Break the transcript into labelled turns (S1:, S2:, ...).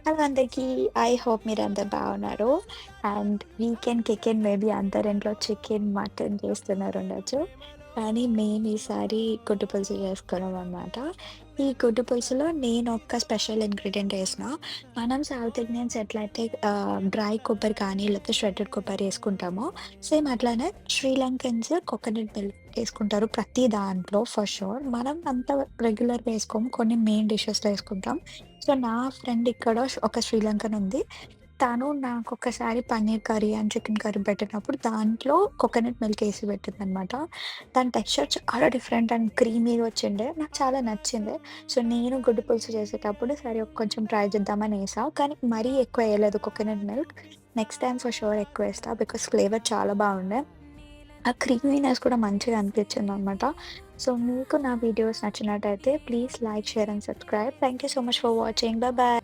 S1: Hello అందరికీ. I hope మీరందరూ బాగున్నారు. అండ్ వీకెండ్ కికెన్ మేబీ అందరింట్లో చికెన్, మటన్ చేస్తున్నారుండొచ్చు. కానీ మేము ఈసారి గుడ్డు పులుసు చేసుకున్నామనమాట. ఈ గుడ్డు పులుసులో నేనొక స్పెషల్ ఇంగ్రీడియంట్ ఏసిన. మనం సౌత్ ఇండియన్స్ ఎట్లయితే డ్రై కొబ్బరి కానీ, లేకపోతే ష్రెడెడ్ కొబ్బరి ఏసుకుంటామో, సేమ్ అట్లానే శ్రీలంకన్స్ కోకోనట్ మిల్క్ ఏసుకుంటారు ప్రతి దాంట్లో ఫర్ ష్యూర్. మనం అంత రెగ్యులర్‌గా ఏసుకోము. కొన్ని మెయిన్ డిషెస్‌లో ఏసుకుంటాం. సో, నా ఫ్రెండ్ ఇక్కడ ఒక శ్రీలంకన్ ఉంది. తను నాకొకసారి paneer curry and chicken curry పెట్టినప్పుడు దాంట్లో కోకోనట్ మిల్క్ ఏసి పెట్టిందనమాట. దాని టెక్స్చర్ చాలా డిఫరెంట్ అండ్ క్రీమీగా వచ్చిండే. నాకు చాలా నచ్చింది. సో, నేను గుడ్డు పులుసు చేసేటప్పుడు సరే కొంచెం ట్రై చేద్దామని ఏసా. కానీ మరీ ఎక్కువ ఎయలేదు coconut milk. Next time for sure ఎక్కువేస్తా బికాస్ ఫ్లేవర్ చాలా బాగుండే. ఆ క్రీమీనెస్ కూడా మంచిగా అనిపించిందనమాట. సో, మీకు నా వీడియోస్ నచ్చినట్టయితే please like, share and subscribe. Thank you so much for watching. Bye.